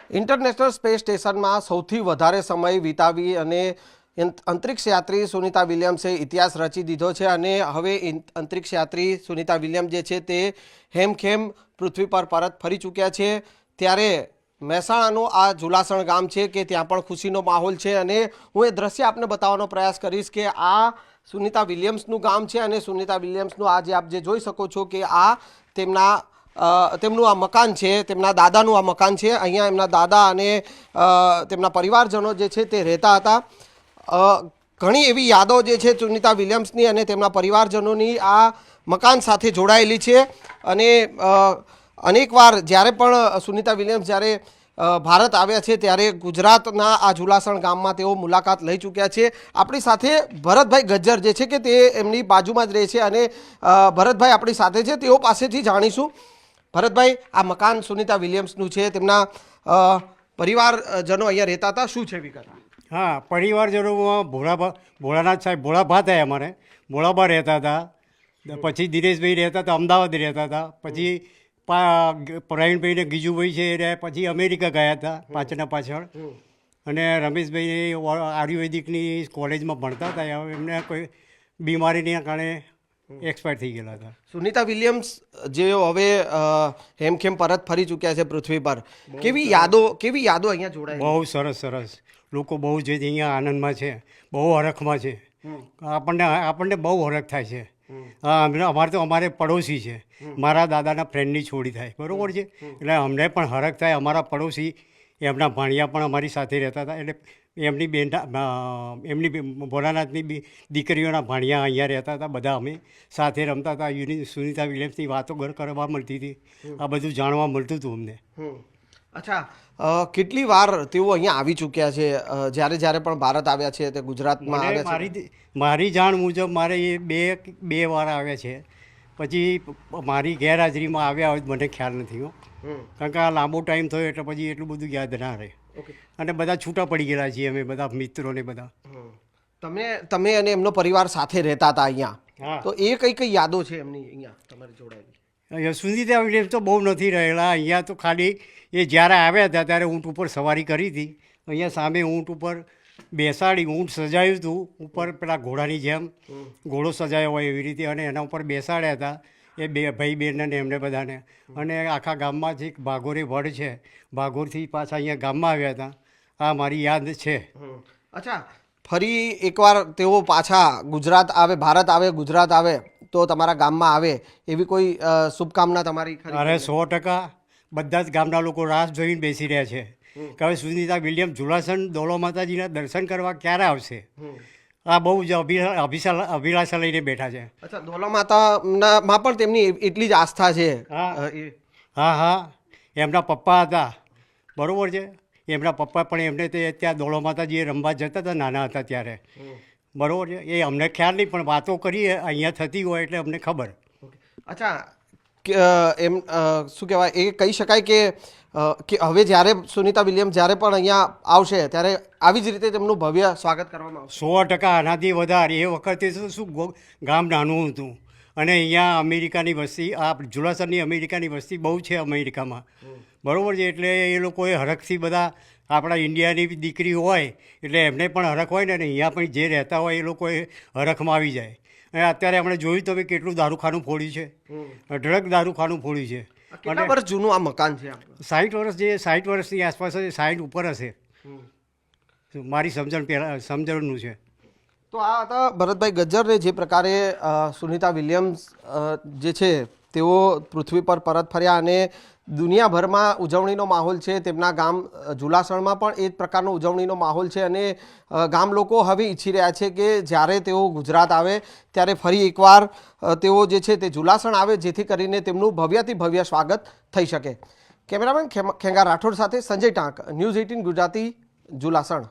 International space સ્ટેશનમાં સૌથી વધારે સમય વિતાવી અને અંતરિક્ષ યાત્રી સુનિતા વિલિયમ્સે ઇતિહાસ રચી દીધો છે અને હવે અંતરિક્ષ યાત્રી સુનિતા વિલિયમ્સ જે છે તે હેમખેમ પૃથ્વી પર પરત ફરી ચૂક્યા છે। ત્યારે મહેસાણાનું આ ઝુલાસણ ગામ છે કે ત્યાં પણ ખુશીનો માહોલ છે અને હું એ દ્રશ્ય આપને બતાવવાનો પ્રયાસ કરીશ કે આ સુનિતા વિલિયમ્સનું ગામ છે અને સુનિતા વિલિયમ્સનું આ જે આપ જે જોઈ શકો છો કે આ તેમનું આ મકાન છે, તેમના દાદાનું આ મકાન છે। અહીંયા એમના દાદા અને તેમના પરિવારજનો જે છે તે રહેતા હતા। ઘણી એવી યાદો જે છે સુનિતા વિલિયમ્સની અને તેમના પરિવારજનોની આ મકાન સાથે જોડાયેલી છે અને અનેકવાર જ્યારે પણ સુનિતા વિલિયમ્સ જ્યારે ભારત આવ્યા છે ત્યારે ગુજરાતના આ ઝુલાસણ ગામમાં તેઓ મુલાકાત લઈ ચૂક્યા છે। આપણી સાથે ભરતભાઈ ગજ્જર જે છે કે તે એમની બાજુમાં જ રહે છે અને ભરતભાઈ આપણી સાથે છે, તેઓ પાસેથી જાણીશું। ભરતભાઈ, આ મકાન સુનિતા વિલિયમ્સનું છે, તેમના પરિવારજનો અહીંયા રહેતા હતા, શું છે વિગત? હા, પરિવારજનોમાં ભોળાનાથ સાહેબ ભોળાભા થાય, અમારે ભોળાભા રહેતા હતા, પછી દિનેશભાઈ રહેતા હતા, અમદાવાદ રહેતા હતા, પછી પ્રવીણભાઈને ગીજુભાઈ છે એ પછી અમેરિકા ગયા હતા પાછળ, અને રમેશભાઈ આયુર્વેદિકની કોલેજમાં ભણતા હતા, એમને કોઈ બીમારીના કારણે એક્સપાયર થઈ ગયેલા હતા। સુનિતા વિલિયમ્સ જે હવે હેમખેમ પરત ફરી ચૂક્યા છે પૃથ્વી પર, કેવી યાદો અહીંયા જોડાય? બહુ સરસ લોકો બહુ જ અહીંયા આનંદમાં છે, બહુ હરખમાં છે, આપણને બહુ હરખ થાય છે। અમારે તો અમારે પડોશી છે, મારા દાદાના ફ્રેન્ડની છોડી થાય, બરાબર છે, એટલે અમને પણ હરખ થાય। અમારા પડોશી એમના ભાણિયા પણ અમારી સાથે રહેતા હતા, એટલે એમની ભોળાનાથની દીકરીઓના ભાણિયા અહીંયા રહેતા હતા, બધા અમે સાથે રમતા હતા। સુનિતા વિલિયમ્સની વાતો કરવા મળતી હતી, આ બધું જાણવા મળતું હતું અમને। અચ્છા, કેટલી વાર તેઓ અહીંયા આવી ચૂક્યા છે? જ્યારે પણ ભારત આવ્યા છે તે ગુજરાતમાં આવ્યા છે? મારી જાણ મુજબ મારે એ બે વાર આવ્યા છે, પછી મારી ગેરહાજરીમાં આવ્યા હોય મને ખ્યાલ નથી હો, કારણ કે આ લાંબો ટાઈમ થયો એટલે પછી એટલું બધું યાદ ના રહે, અને બધા છૂટા પડી ગયેલા છીએ અમે બધા મિત્રોને બધા। તમે અને એમનો પરિવાર સાથે રહેતા હતા અહીંયા, તો એ કઈ યાદો છે એમની અહીંયા તમારી જોડાયેલી? સુનિતા વિલિયમ્સ તો બહુ નથી રહેલા અહીંયા, તો ખાલી એ જ્યારે આવ્યા હતા ત્યારે ઊંટ ઉપર સવારી કરી હતી, અહીંયા સામે ઊંટ ઉપર બેસાડી, ઊંટ સજાયું હતું ઉપર પેલા ઘોડાની જેમ ઘોડો સજાયો હોય એવી રીતે, અને એના ઉપર બેસાડ્યા હતા એ બે ભાઈ બહેનને એમને બધાને, અને આખા ગામમાંથી ભાગોરે વડ છે, ભાગોરથી પાછા અહીંયા ગામમાં આવ્યા હતા, આ મારી યાદ છે। અચ્છા, ફરી એકવાર તેઓ પાછા ગુજરાત આવે, ભારત આવે, ગુજરાત આવે તો તમારા ગામમાં આવે એવી કોઈ શુભકામના તમારી? અરે 100%, બધા જ ગામના લોકો રાહ જોઈને બેસી રહ્યા છે કે હવે સુનિતા વિલિયમ્સ ઝુલાસણ દોલો માતાજીના દર્શન કરવા ક્યારે આવશે। આ બહુ જ અભિલાષા લઈને બેઠા છે। અચ્છા, દોલો માતામાં પણ તેમની એટલી જ આસ્થા છે? હા, એમના પપ્પા હતા, બરાબર છે, એમના પપ્પા પણ એમને તે ત્યાં દોલો માતાજીએ રમવા જતા હતા નાના હતા ત્યારે, બરાબર છે, એ અમને ખ્યાલ નહીં પણ વાતો કરીએ અહીંયા થતી હોય એટલે અમને ખબર। અચ્છા, એમ શું કહેવાય, એ કહી શકાય કે હવે જ્યારે સુનિતા વિલિયમ્સ જ્યારે પણ અહીંયા આવશે ત્યારે આવી જ રીતે તેમનું ભવ્ય સ્વાગત કરવામાં આવશે? 100%, આનાથી વધારે। એ વખતે શું ગામ નાનું હતું, અને અહીંયા અમેરિકાની વસ્તી, આ ઝુલાસણની અમેરિકાની વસ્તી બહુ છે અમેરિકામાં, બરાબર છે, એટલે એ લોકોએ હરખથી બધા આપણા ઇન્ડિયાની દીકરી હોય એટલે એમને પણ હરખ હોય ને, અને અહીંયા પણ જે રહેતા હોય એ લોકોએ હરખમાં આવી જાય। અને અત્યારે આપણે જોયું તમે કેટલું દારૂખાનું ફોડ્યું છે, ડ્રગ દારૂખાનું ફોડ્યું છે। કેટલા વર્ષ જૂનું આ મકાન છે? 60 વર્ષ, જે 60 વર્ષની આસપાસ હશે, 60 ઉપર હશે, મારી સમજણનું છે। તો આ હતા ભરતભાઈ ગજ્જરને જે પ્રકારે સુનિતા વિલિયમ્સ જે છે તેઓ પૃથ્વી પર પરત ફર્યા અને દુનિયાભરમાં ઉજવણીનો માહોલ છે, તેમના ગામ ઝુલાસણમાં પણ એ જ પ્રકારનો ઉજવણીનો માહોલ છે અને ગામ લોકો હવે ઈચ્છી રહ્યા છે કે જ્યારે તેઓ ગુજરાત આવે ત્યારે ફરી એકવાર તેઓ જે છે તે ઝુલાસણ આવે, જેથી કરીને તેમનું ભવ્યથી ભવ્ય સ્વાગત થઈ શકે। કેમેરામેન ખેંગા રાઠોડ સાથે સંજય ટાંક, ન્યૂઝ 18 ગુજરાતી, ઝુલાસણ।